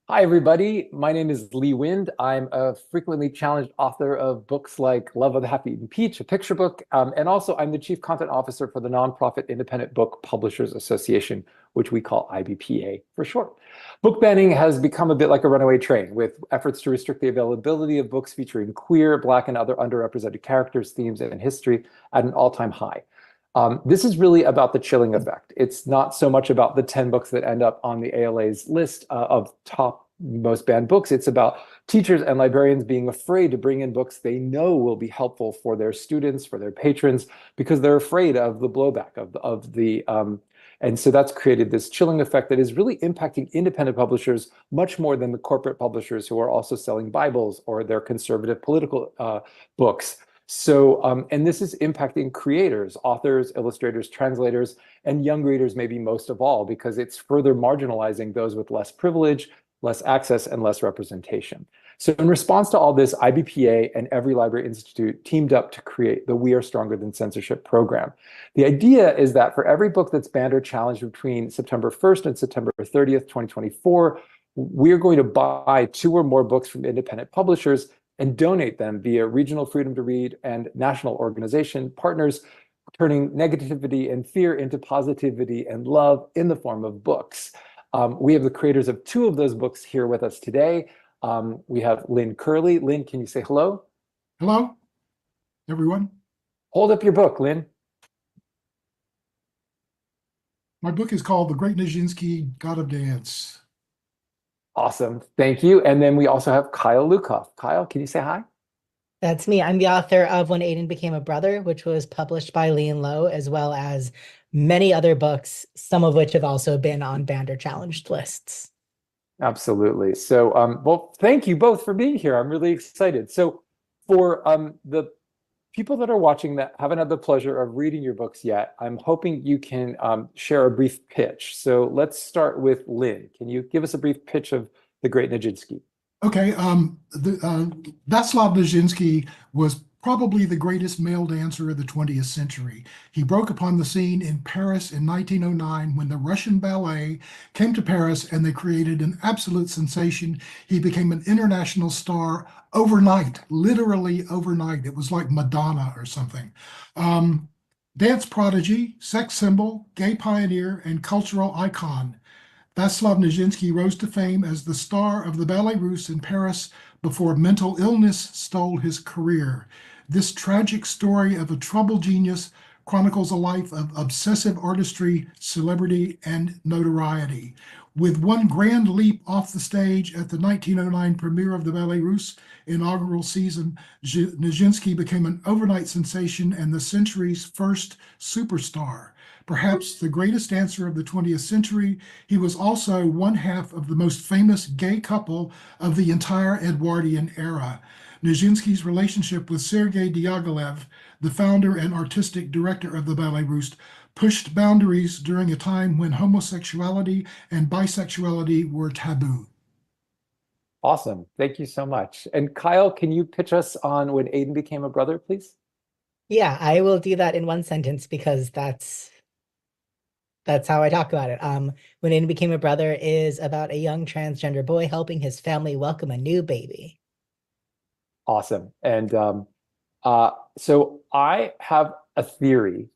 Hi, everybody. My name is Lee Wind. I'm a frequently challenged author of books like Love of the Half-Eaten Peach, a picture book, and also I'm the Chief Content Officer for the nonprofit Independent Book Publishers Association, which we call IBPA for short. Book banning has become a bit like a runaway train, with efforts to restrict the availability of books featuring queer, Black, and other underrepresented characters, themes, and history at an all-time high. This is really about the chilling effect. It's not so much about the 10 books that end up on the ALA's list of top most banned books. It's about teachers and librarians being afraid to bring in books they know will be helpful for their students, for their patrons, because they're afraid of the blowback and so that's created this chilling effect that is really impacting independent publishers much more than the corporate publishers who are also selling Bibles or their conservative political books. And this is impacting creators, authors, illustrators, translators, and young readers maybe most of all, because it's further marginalizing those with less privilege, less access, and less representation. So in response to all this, IBPA and Every Library Institute teamed up to create the We Are Stronger Than Censorship program. The idea is that for every book that's banned or challenged between September 1st and September 30th, 2024, we're going to buy 2 or more books from independent publishers and donate them via Regional Freedom to Read and national organization partners, turning negativity and fear into positivity and love in the form of books. We have the creators of 2 of those books here with us today. We have Lynn Curlee. Lynn, can you say hello? Hello, everyone. Hold up your book, Lynn. My book is called The Great Nijinsky God of Dance. Awesome. Thank you. And then we also have Kyle Lukoff. Kyle, can you say hi? That's me. I'm the author of When Aiden Became a Brother, which was published by Lee and Low, as well as many other books, some of which have also been on banned or challenged lists. Absolutely. So, well, thank you both for being here. I'm really excited. So, for the people that are watching that haven't had the pleasure of reading your books yet, I'm hoping you can share a brief pitch. So let's start with Lynn. Can you give us a brief pitch of The Great Nijinsky? Okay, Václav Nijinsky was probably the greatest male dancer of the 20th century. He broke upon the scene in Paris in 1909 when the Russian ballet came to Paris and they created an absolute sensation. He became an international star overnight, literally overnight. It was like Madonna or something. Dance prodigy, sex symbol, gay pioneer, and cultural icon. Václav Nijinsky rose to fame as the star of the Ballet Russe in Paris before mental illness stole his career. This tragic story of a troubled genius chronicles a life of obsessive artistry, celebrity, and notoriety. With one grand leap off the stage at the 1909 premiere of the Ballet Russe inaugural season, Nijinsky became an overnight sensation and the century's first superstar. Perhaps the greatest dancer of the 20th century, he was also one half of the most famous gay couple of the entire Edwardian era. Nijinsky's relationship with Sergei Diaghilev, the founder and artistic director of the Ballet Russe, pushed boundaries during a time when homosexuality and bisexuality were taboo. Awesome. Thank you so much. And Kyle, can you pitch us on When Aiden Became a Brother, please? Yeah, I will do that in one sentence because that's how I talk about it. When Aiden Became a Brother is about a young transgender boy helping his family welcome a new baby. Awesome. And so I have a theory,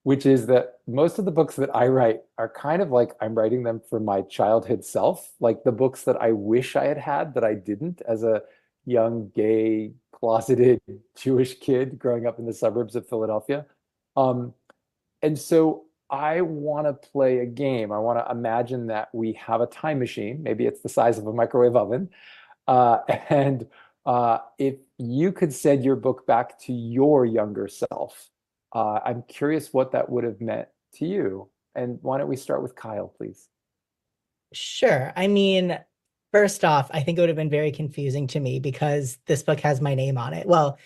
which is that most of the books that I write are kind of like I'm writing them for my childhood self, like the books that I wish I had had that I didn't as a young, gay, closeted Jewish kid growing up in the suburbs of Philadelphia. Um, and so I want to play a game. I want to imagine that we have a time machine. Maybe it's the size of a microwave oven. Uh, and if you could send your book back to your younger self, I'm curious what that would have meant to you. And why don't we start with Kyle, please? Sure. I mean, first off, I think it would have been very confusing to me because this book has my name on it. Well,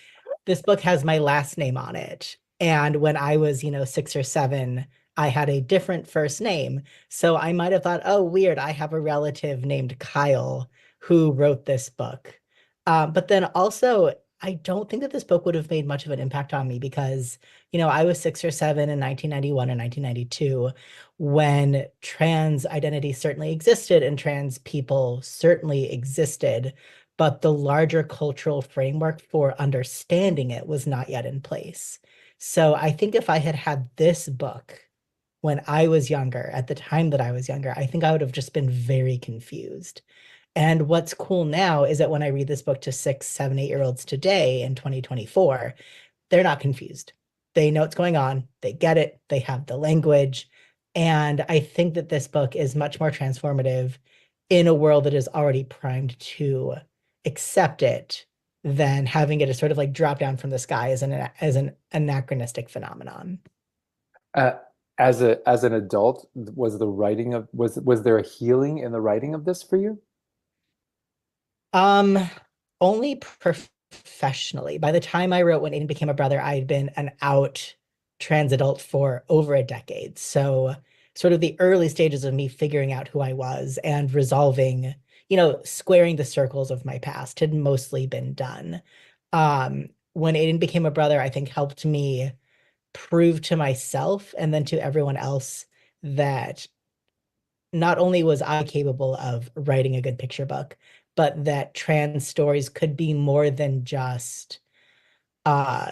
this book has my last name on it. And when I was, 6 or 7, I had a different first name. So I might have thought, oh, weird, I have a relative named Kyle who wrote this book. But then also, I don't think that this book would have made much of an impact on me because, you know, I was 6 or 7 in 1991 and 1992 when trans identity certainly existed and trans people certainly existed, but the larger cultural framework for understanding it was not yet in place. So I think if I had had this book when I was younger, at the time that I was younger, I think I would have just been very confused. And what's cool now is that when I read this book to 6, 7, 8-year-olds today in 2024, they're not confused. They know what's going on, they get it, they have the language. And I think that this book is much more transformative in a world that is already primed to accept it than having it as sort of like drop down from the sky as an anachronistic phenomenon. Uh, as an adult, was the writing of was there a healing in the writing of this for you? Um, Only professionally. By the time I wrote When Aiden Became a Brother, I had been an out trans adult for over a decade. So sort of the early stages of me figuring out who I was and resolving, you know, squaring the circles of my past had mostly been done. When Aiden Became a Brother, I think helped me prove to myself and then to everyone else that not only was I capable of writing a good picture book, but that trans stories could be more than just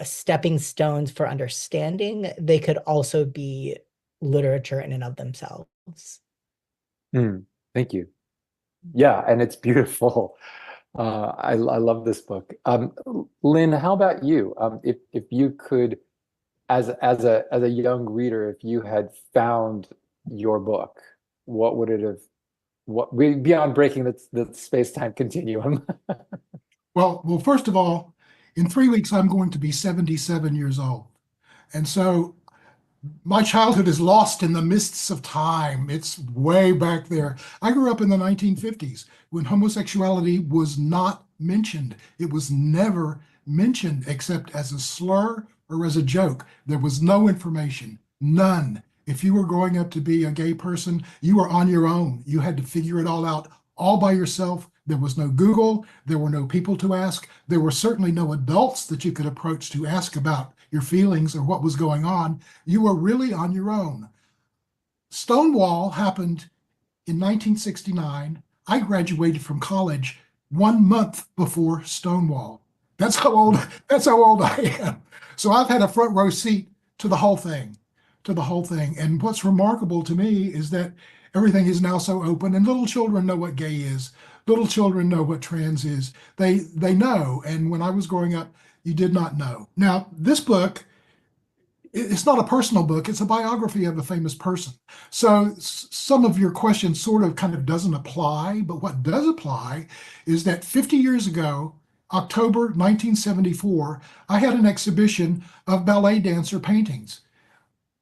stepping stones for understanding. They could also be literature in and of themselves. Hmm, thank you. Yeah, and it's beautiful. I love this book. Lynn, how about you? If you could, as a young reader, if you had found your book, what would it have? What beyond breaking the space-time continuum? Well, first of all, in 3 weeks, I'm going to be 77 years old. And so my childhood is lost in the mists of time. It's way back there. I grew up in the 1950s when homosexuality was not mentioned. It was never mentioned except as a slur or as a joke. There was no information, none. If you were growing up to be a gay person, you were on your own. You had to figure it all out all by yourself. There was no Google. There were no people to ask. There were certainly no adults that you could approach to ask about your feelings or what was going on. You were really on your own. Stonewall happened in 1969. I graduated from college 1 month before Stonewall. That's how old that's how old I am. So I've had a front row seat to the whole thing, to the whole thing. And what's remarkable to me is that everything is now so open, and little children know what gay is. Little children know what trans is. They know. And when I was growing up, you did not know. Now, this book, it's not a personal book, it's a biography of a famous person. So some of your questions sort of kind of doesn't apply, but what does apply is that 50 years ago, October 1974, I had an exhibition of ballet dancer paintings.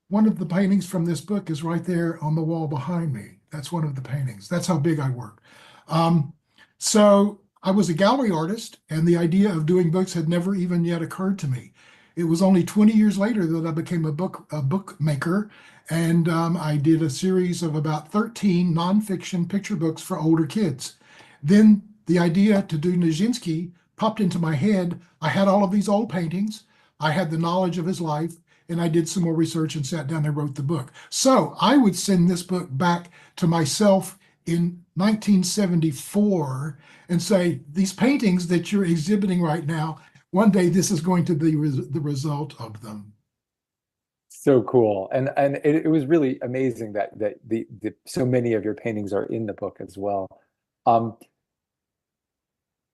One of the paintings from this book is right there on the wall behind me. That's one of the paintings. That's how big I work. Um, so I was a gallery artist, and the idea of doing books had never even yet occurred to me. It was only 20 years later that I became a bookmaker, and I did a series of about 13 nonfiction picture books for older kids. Then the idea to do Nijinsky popped into my head. I had all of these old paintings. I had the knowledge of his life, and I did some more research and sat down and wrote the book. So I would send this book back to myself in 1974 and say, these paintings that you're exhibiting right now, one day this is going to be the result of them. So cool. And it was really amazing that the so many of your paintings are in the book as well. Um,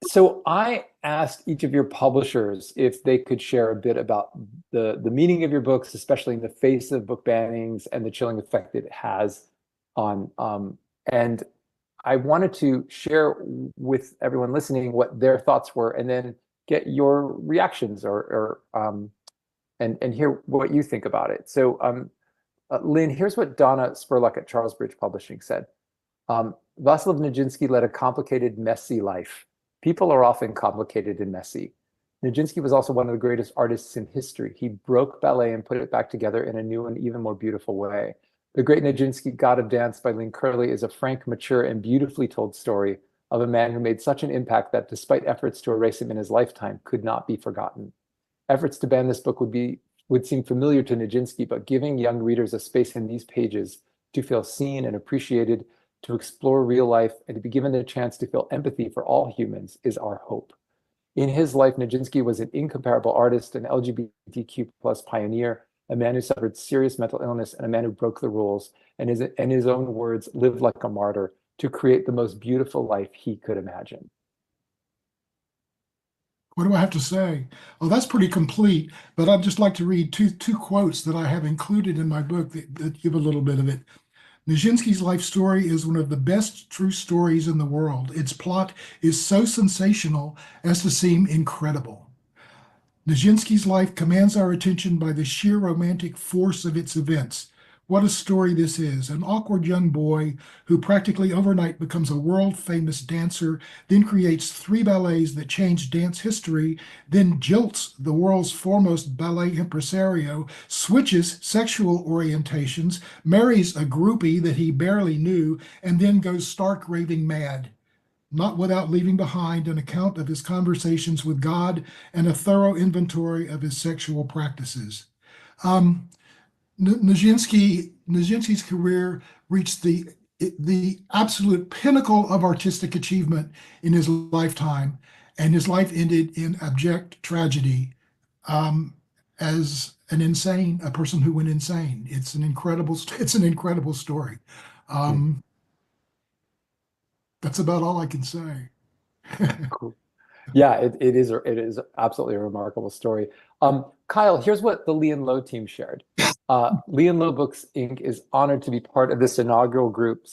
So I asked each of your publishers if they could share a bit about the meaning of your books, especially in the face of book bannings and the chilling effect that it has on and I wanted to share with everyone listening what their thoughts were and then get your reactions or and hear what you think about it. So Lynn, here's what Donna Spurlock at Charles Bridge Publishing said. Vaslav Nijinsky led a complicated, messy life. People are often complicated and messy. Nijinsky was also one of the greatest artists in history. He broke ballet and put it back together in a new and even more beautiful way. The Great Nijinsky, God of Dance by Lynn Curlee is a frank, mature, and beautifully told story of a man who made such an impact that despite efforts to erase him in his lifetime, could not be forgotten. Efforts to ban this book would seem familiar to Nijinsky, but giving young readers a space in these pages to feel seen and appreciated, to explore real life, and to be given a chance to feel empathy for all humans is our hope. In his life, Nijinsky was an incomparable artist, an LGBTQ plus pioneer, a man who suffered serious mental illness, and a man who broke the rules, and in his own words, lived like a martyr to create the most beautiful life he could imagine. What do I have to say? Oh, that's pretty complete, but I'd just like to read two quotes that I have included in my book that give a little bit of it. Nijinsky's life story is one of the best true stories in the world. Its plot is so sensational as to seem incredible. Nijinsky's life commands our attention by the sheer romantic force of its events. What a story this is. An awkward young boy who practically overnight becomes a world-famous dancer, then creates 3 ballets that change dance history, then jilts the world's foremost ballet impresario, switches sexual orientations, marries a groupie that he barely knew, and then goes stark raving mad, not without leaving behind an account of his conversations with God and a thorough inventory of his sexual practices. Nijinsky's career reached the absolute pinnacle of artistic achievement in his lifetime, and his life ended in abject tragedy as a person who went insane. It's an incredible story. That's about all I can say. Cool. Yeah, it is absolutely a remarkable story. Kyle, here's what the Lee and Low team shared. Lee and Low Books Inc. is honored to be part of this inaugural group.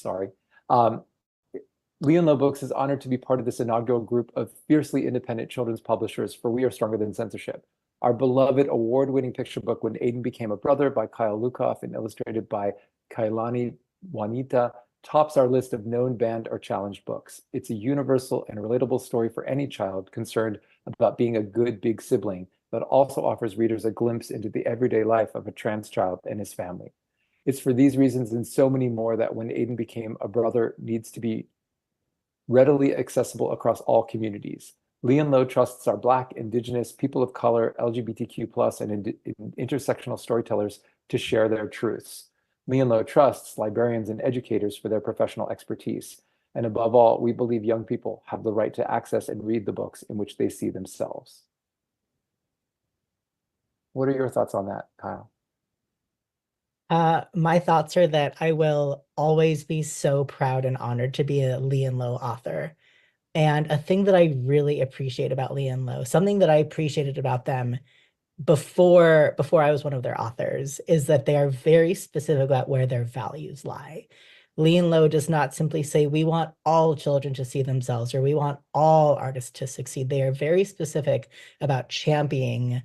Lee and Low Books is honored to be part of this inaugural group of fiercely independent children's publishers for We Are Stronger Than Censorship. Our beloved award-winning picture book, When Aiden Became a Brother, by Kyle Lukoff and illustrated by Kailani Juanita, tops our list of known banned or challenged books. It's a universal and relatable story for any child concerned about being a good big sibling, but also offers readers a glimpse into the everyday life of a trans child and his family. It's for these reasons and so many more that When Aiden Became a Brother needs to be readily accessible across all communities. Lee and Low trusts our Black, Indigenous, people of color, LGBTQ+, and intersectional storytellers to share their truths. Lee and Low trusts librarians and educators for their professional expertise. And above all, we believe young people have the right to access and read the books in which they see themselves. What are your thoughts on that, Kyle? My thoughts are that I will always be so proud and honored to be a Lee and Low author. And a thing that I really appreciate about Lee and Low, something that I appreciated about them before I was one of their authors, is that they are very specific about where their values lie. Lee and Low does not simply say, we want all children to see themselves, or we want all artists to succeed. They are very specific about championing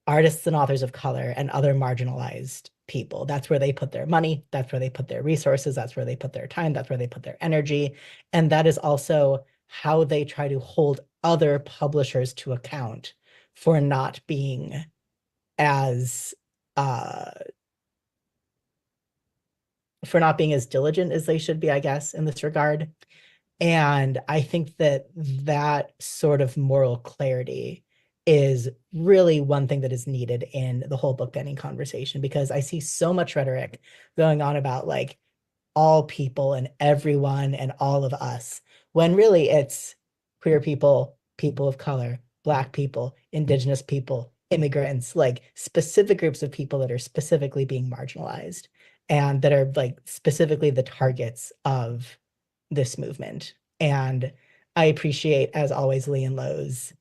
artists and authors of color and other marginalized people. That's where they put their money. That's where they put their resources. That's where they put their time. That's where they put their energy. And that is also how they try to hold other publishers to account for not being as diligent as they should be, I guess, in this regard. And I think that that sort of moral clarity is really one thing that is needed in the whole book banning conversation, because I see so much rhetoric going on about like all people and everyone and all of us, when really it's queer people, people of color, Black people, Indigenous people, immigrants, like specific groups of people that are specifically being marginalized and that are like specifically the targets of this movement. And I appreciate, as always, Lee and Low's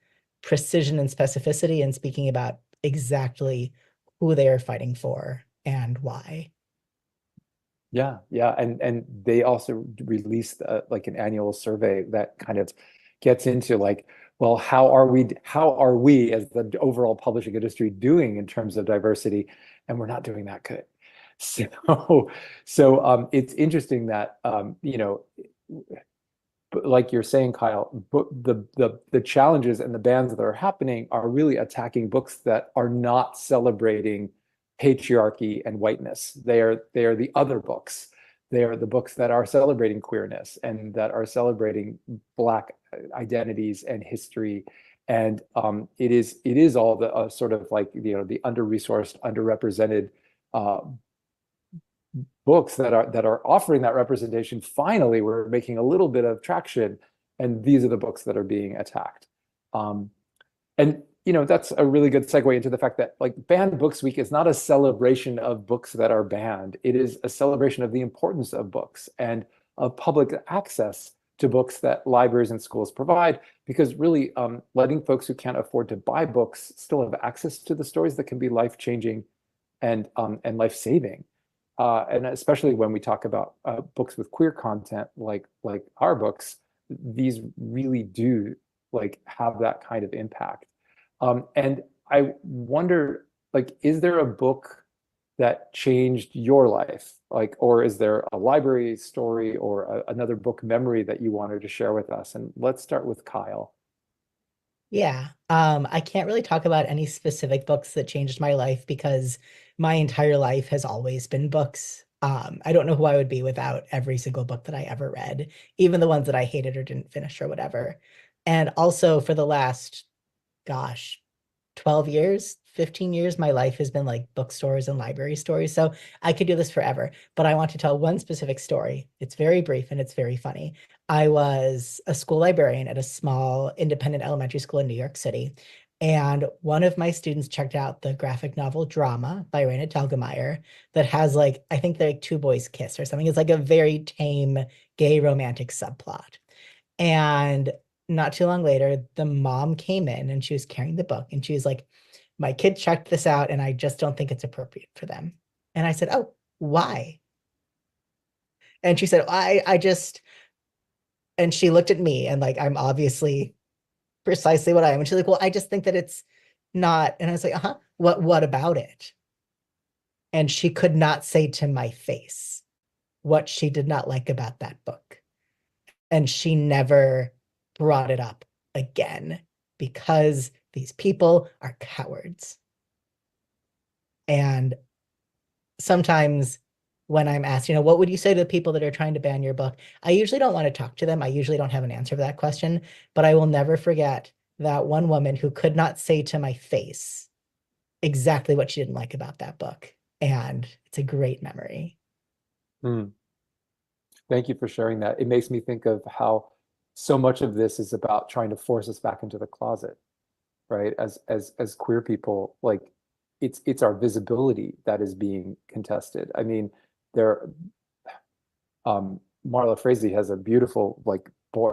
precision and specificity in speaking about exactly who they are fighting for and why. Yeah, and they also released like an annual survey that kind of gets into like, well, how are we as the overall publishing industry doing in terms of diversity? And we're not doing that good. So it's interesting that like you're saying, Kyle, the challenges and the bans that are happening are really attacking books that are not celebrating patriarchy and whiteness. They are the other books they are the books that are celebrating queerness and that are celebrating Black identities and history. And it is all the sort of like, the under-resourced, underrepresented books that are offering that representation. Finally, we're making a little bit of traction, and these are the books that are being attacked. And that's a really good segue into the fact that like Banned Books Week is not a celebration of books that are banned. It is a celebration of the importance of books and of public access to books that libraries and schools provide, because really letting folks who can't afford to buy books still have access to the stories that can be life-changing and life-saving. And especially when we talk about books with queer content, like our books, these really do like have that kind of impact. And I wonder, like, is there a book that changed your life? Like, or is there a library story or another book memory that you wanted to share with us? And let's start with Kyle. Yeah. I can't really talk about any specific books that changed my life because my entire life has always been books. I don't know who I would be without every single book that I ever read, even the ones that I hated or didn't finish or whatever. And also for the last, gosh, 12 years, 15 years, my life has been like bookstores and library stories. So I could do this forever, but I want to tell one specific story. It's very brief and it's very funny. I was a school librarian at a small independent elementary school in New York City. And one of my students checked out the graphic novel Drama by Raina Telgemeier that has like, I think they're like two boys kiss or something. It's like a very tame gay romantic subplot. And not too long later, the mom came in and she was carrying the book and she was like, my kid checked this out and I just don't think it's appropriate for them. And I said, oh, why? And she said, I just, and she looked at me and like, I'm obviously precisely what I am. And she's like, well, I just think that it's not. And I was like, uh-huh, what about it? And she could not say to my face what she did not like about that book. And she never brought it up again because these people are cowards. And sometimes when I'm asked, what would you say to the people that are trying to ban your book? I usually don't want to talk to them. I usually don't have an answer for that question, but I will never forget that one woman who could not say to my face exactly what she didn't like about that book. And it's a great memory. Thank you for sharing that. It makes me think of how so much of this is about trying to force us back into the closet, right? As queer people, like it's our visibility that is being contested. I mean, Marla Frazee has a beautiful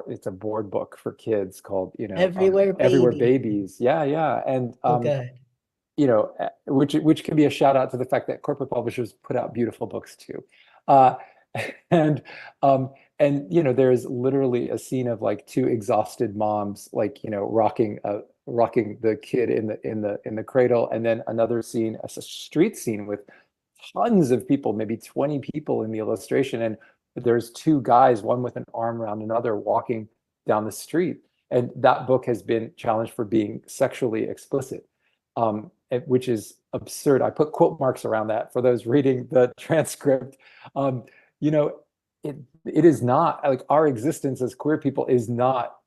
it's a board book for kids called Everywhere Everywhere Baby. Babies. Yeah. And Oh, good. which can be a shout out to the fact that corporate publishers put out beautiful books too. Uh, and there's literally a scene of like two exhausted moms rocking the kid in the cradle, and then another scene, a street scene with tons of people, maybe 20 people in the illustration, and there's two guys, one with an arm around another, walking down the street. And that book has been challenged for being sexually explicit, which is absurd. I put quote marks around that for those reading the transcript. It is not like our existence as queer people is not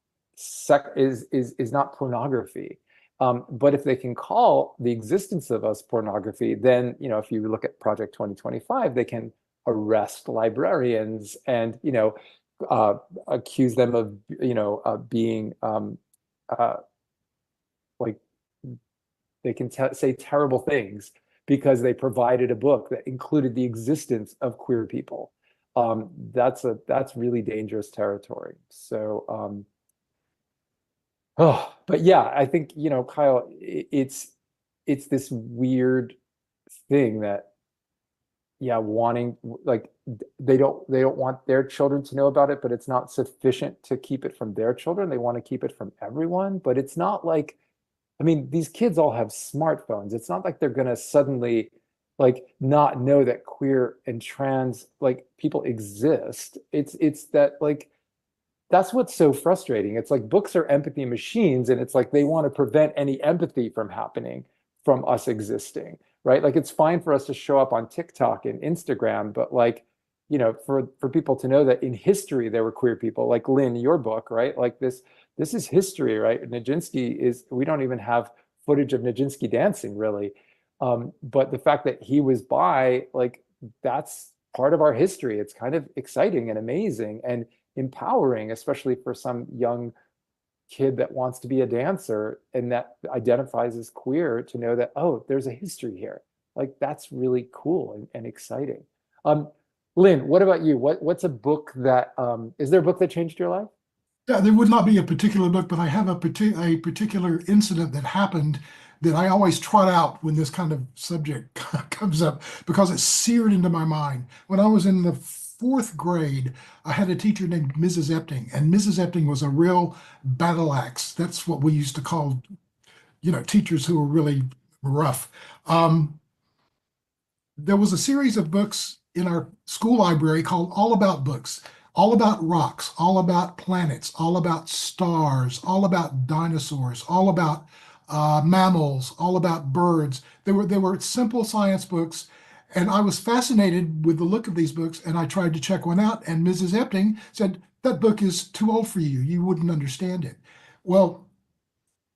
is not pornography. But if they can call the existence of us pornography, then if you look at Project 2025, they can arrest librarians and accuse them of being like they can say terrible things because they provided a book that included the existence of queer people. That's really dangerous territory. So, but yeah, I think, Kyle, it's this weird thing that, yeah, wanting like they don't want their children to know about it, but it's not sufficient to keep it from their children. They want to keep it from everyone, but it's not like, I mean, these kids all have smartphones. It's not like they're gonna suddenly not know that queer and trans people exist. It's that that's what's so frustrating. It's like books are empathy machines, and it's like they want to prevent any empathy from happening from us existing, right? Like it's fine for us to show up on TikTok and Instagram, but for people to know that in history there were queer people, like Lynn, your book, right? Like this is history, right? Nijinsky we don't even have footage of Nijinsky dancing really. But the fact that he was bi, like that's part of our history. It's kind of exciting and amazing and empowering, especially for some young kid that wants to be a dancer and that identifies as queer, to know that, oh, there's a history here. Like that's really cool and exciting. Um, Lynn, what about you? What's a book that is there a book that changed your life? Yeah, there would not be a particular book, but I have a particular incident that happened that I always trot out when this kind of subject comes up because it's seared into my mind. When I was in the fourth grade, I had a teacher named Mrs. Epting, and Mrs. Epting was a real battle axe. That's what we used to call, teachers who were really rough. Um, there was a series of books in our school library called All About Books, all about rocks, all about planets, all about stars, all about dinosaurs, all about mammals, all about birds. They were simple science books, and I was fascinated with the look of these books, and I tried to check one out, and Mrs. Epting said, "That book is too old for you. You wouldn't understand it." Well,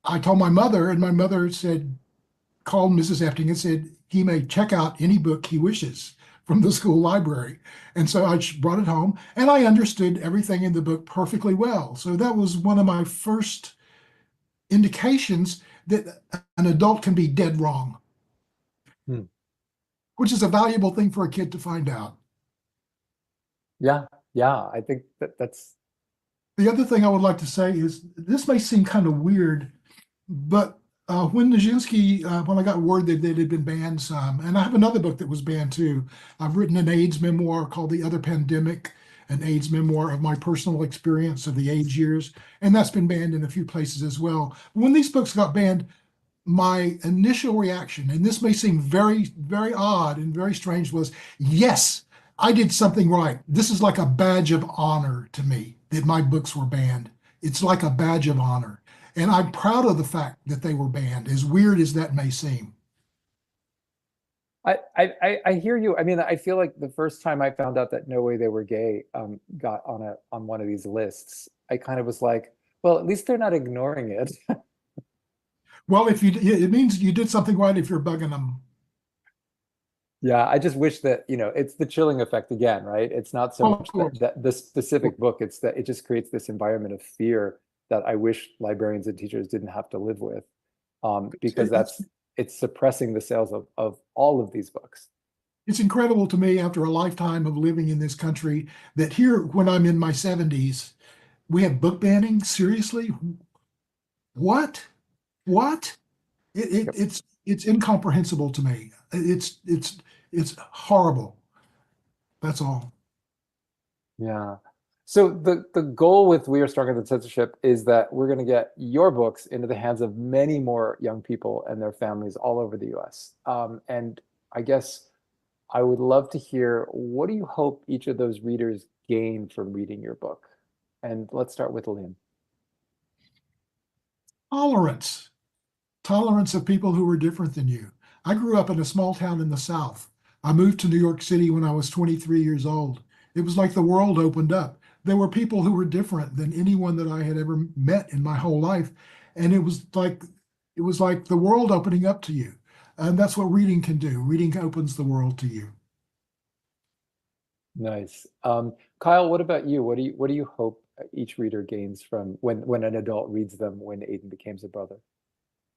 I told my mother, and my mother called Mrs. Epting and said he may check out any book he wishes from the school library. And so I brought it home and I understood everything in the book perfectly well. So that was one of my first indications that an adult can be dead wrong, Hmm. which is a valuable thing for a kid to find out. Yeah, yeah, I think that's The other thing I would like to say is this may seem kind of weird, but when Nijinsky, when I got word that it had been banned some, and I have another book that was banned too. I've written an AIDS memoir called The Other Pandemic, an AIDS memoir of my personal experience of the AIDS years, and that's been banned in a few places as well. When these books got banned, my initial reaction, and this may seem very, very odd and very strange, was yes, I did something right. This is like a badge of honor to me that my books were banned. It's like a badge of honor. And I'm proud of the fact that they were banned, as weird as that may seem. I hear you. I mean, I feel like the first time I found out that No Way They Were Gay got on one of these lists, I kind of was like, well, at least they're not ignoring it. Well, it means you did something right if you're bugging them. Yeah, I just wish that, it's the chilling effect again, right? It's not so Oh, of much course. that the specific book, it's that it just creates this environment of fear that I wish librarians and teachers didn't have to live with, because It's, it's suppressing the sales of all of these books. it's incredible to me after a lifetime of living in this country that here, when I'm in my 70s, we have book banning. Seriously? What? What? Yep. It's incomprehensible to me. It's horrible. That's all. Yeah. So the goal with We Are Stronger Than Censorship is that we're going to get your books into the hands of many more young people and their families all over the US. And I guess I would love to hear, what do you hope each of those readers gain from reading your book? And let's start with Lynn. Tolerance. Tolerance of people who were different than you. I grew up in a small town in the South. I moved to New York City when I was 23 years old. It was like the world opened up. There were people who were different than anyone that I had ever met in my whole life. And it was like the world opening up to you. And that's what reading can do. Reading opens the world to you. Nice. Kyle, what about you? What do you hope each reader gains from when an adult reads them when Aiden becomes a brother,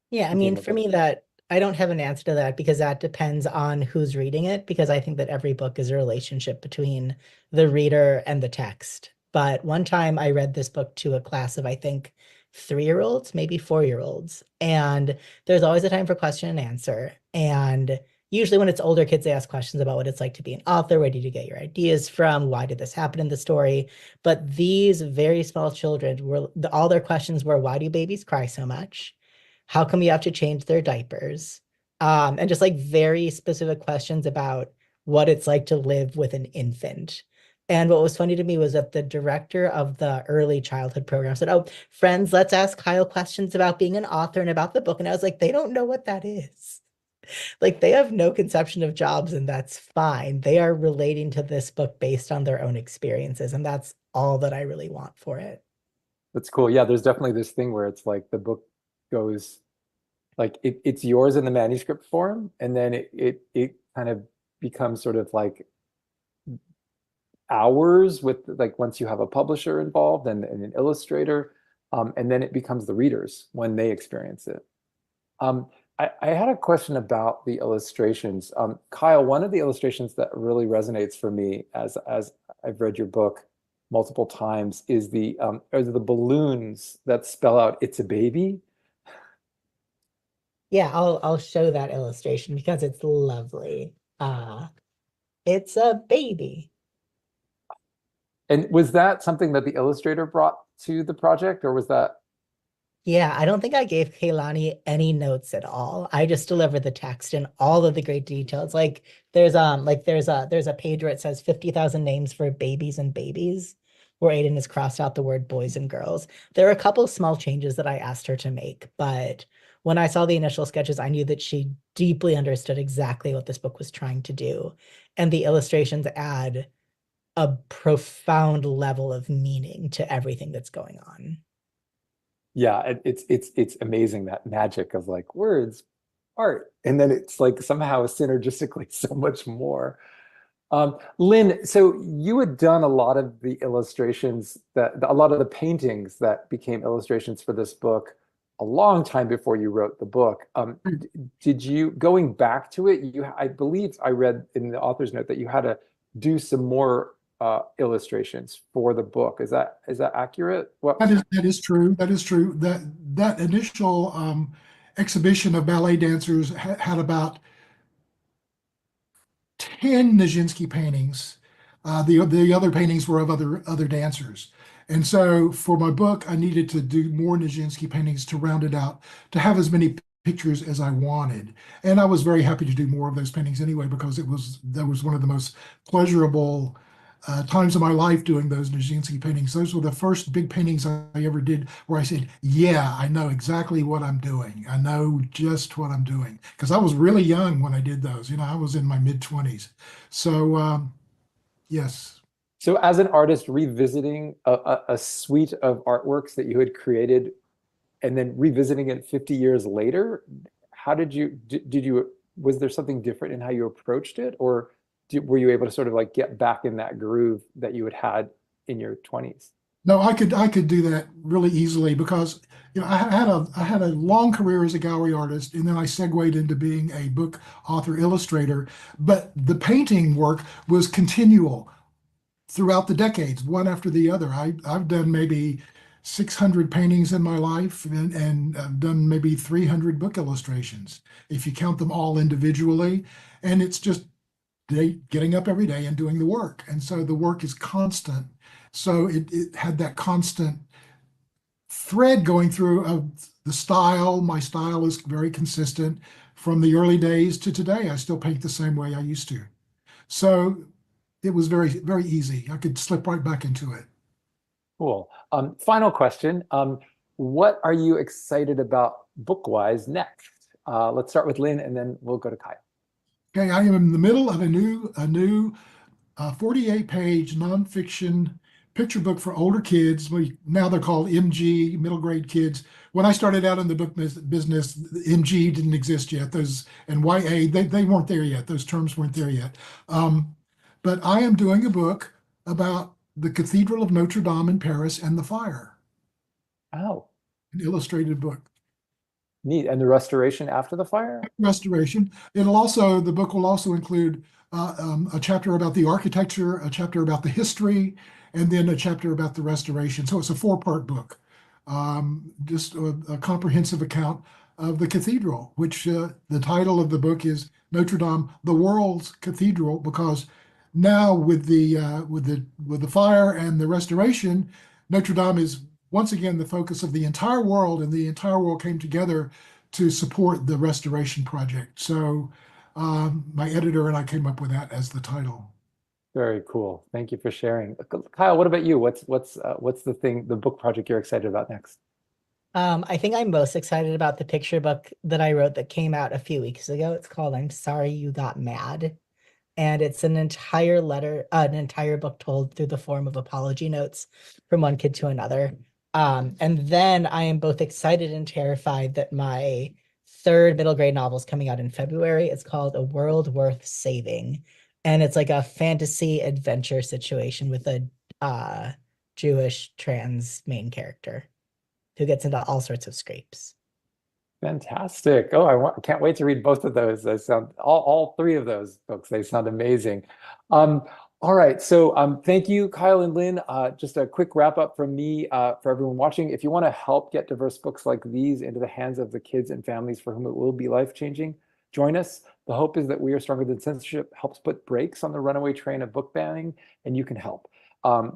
Yeah, I became mean, a for brother? me, that I don't have an answer to that because that depends on who's reading it, because I think that every book is a relationship between the reader and the text. But one time I read this book to a class of, I think, 3-year-olds, maybe 4-year-olds. And there's always a time for question and answer. And usually when it's older kids, they ask questions about what it's like to be an author. Where did you get your ideas from? Why did this happen in the story? But these very small children all their questions were, why do babies cry so much? How come you have to change their diapers? And just like very specific questions about what it's like to live with an infant. And what was funny to me was that the director of the early childhood program said, "Oh, friends, let's ask Kyle questions about being an author and about the book." And I was like, they don't know what that is. Like they have no conception of jobs, and that's fine. They are relating to this book based on their own experiences, and that's all that I really want for it. That's cool. Yeah, there's definitely this thing where it's like the book goes like it's yours in the manuscript form, and then it kind of becomes sort of like ours with like once you have a publisher involved and an illustrator, and then it becomes the readers when they experience it. Um, I had a question about the illustrations. Kyle, one of the illustrations that really resonates for me as I've read your book multiple times is are the balloons that spell out "It's a baby." Yeah, I'll show that illustration because it's lovely. It's a baby. And was that something that the illustrator brought to the project, or was that? Yeah, I don't think I gave Kaylani any notes at all. I just delivered the text and all of the great details. There's a page where it says 50,000 names for babies and babies, where Aiden has crossed out the word boys and girls. There are a couple small changes that I asked her to make, but when I saw the initial sketches, I knew that she deeply understood exactly what this book was trying to do. And the illustrations add a profound level of meaning to everything that's going on. Yeah, it's amazing, that magic of like words, art, and then it's like somehow synergistically so much more. Lynn, so you had done a lot of the illustrations a lot of the paintings that became illustrations for this book a long time before you wrote the book. Did you, going back to it, I believe I read in the author's note that you had to do some more illustrations for the book. Is that accurate? What? That is true. That is true. That initial exhibition of ballet dancers had about 10 Nijinsky paintings. The other paintings were of other dancers. And so for my book, I needed to do more Nijinsky paintings to round it out, to have as many pictures as I wanted. And I was very happy to do more of those paintings anyway, because that was one of the most pleasurable times of my life doing those Nijinsky paintings. Those were the first big paintings I ever did where I said, yeah, I know exactly what I'm doing. I know just what I'm doing. Because I was really young when I did those. I was in my mid-20s. So, yes. So as an artist revisiting a suite of artworks that you had created and then revisiting it 50 years later, how did you, was there something different in how you approached it, or were you able to sort of like get back in that groove that you had in your 20s? No, I could do that really easily because I had a long career as a gallery artist, and then I segued into being a book author illustrator. But the painting work was continual throughout the decades, one after the other. I've done maybe 600 paintings in my life, and I've done maybe 300 book illustrations if you count them all individually. And it's just getting up every day and doing the work. And so the work is constant. So it had that constant thread going through of the style. My style is very consistent from the early days to today. I still paint the same way I used to. So it was very, very easy. I could slip right back into it. Cool. Final question. What are you excited about book-wise next? Let's start with Lynn and then we'll go to Kyle. Okay, I am in the middle of a new 48-page nonfiction picture book for older kids. Now they're called MG, middle grade kids. When I started out in the book business, MG didn't exist yet. Those and YA, they weren't there yet. Those terms weren't there yet. But I am doing a book about the Cathedral of Notre Dame in Paris and the fire, Oh, an illustrated book. neat. And the restoration after the fire? Restoration. The book will also include a chapter about the architecture, a chapter about the history, and then a chapter about the restoration. So it's a four-part book, just a comprehensive account of the cathedral, which the title of the book is Notre Dame, the World's Cathedral, because now with the fire and the restoration, Notre Dame is once again the focus of the entire world, and the entire world came together to support the restoration project. So my editor and I came up with that as the title. Very cool. Thank you for sharing. Kyle, what about you? What's the book project you're excited about next? I think I'm most excited about the picture book that I wrote that came out a few weeks ago. It's called I'm Sorry You Got Mad. And it's an entire letter, an entire book told through the form of apology notes from one kid to another. And then I am both excited and terrified that my third middle grade novel is coming out in February. It's called A World Worth Saving. And it's like a fantasy adventure situation with a Jewish trans main character who gets into all sorts of scrapes. Fantastic. Oh, can't wait to read both of those. They sound all three of those books. They sound amazing. Um, all right. So thank you, Kyle and Lynn. Just a quick wrap up from me for everyone watching. If you want to help get diverse books like these into the hands of the kids and families for whom it will be life-changing, join us. The hope is that We Are Stronger Than Censorship helps put brakes on the runaway train of book banning, and you can help.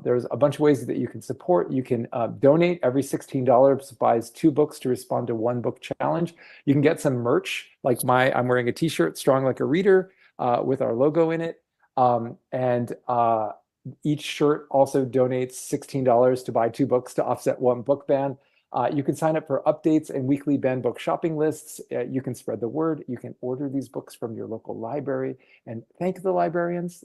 There's a bunch of ways that you can support. You can donate. Every $16 buys 2 books to respond to 1 book challenge. You can get some merch, like I'm wearing a t-shirt, Strong Like a Reader, with our logo in it. Each shirt also donates $16 to buy 2 books to offset 1 book ban. You can sign up for updates and weekly banned book shopping lists. You can spread the word. You can order these books from your local library and thank the librarians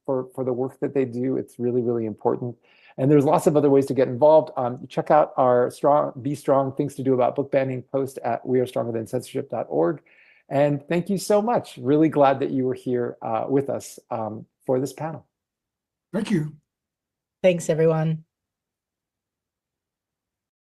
for the work that they do. It's really, really important. And there's lots of other ways to get involved. Check out our Be Strong Things to Do About Book Banning post at wearestrongerthancensorship.org. And thank you so much. Really glad that you were here with us for this panel. Thank you. Thanks, everyone.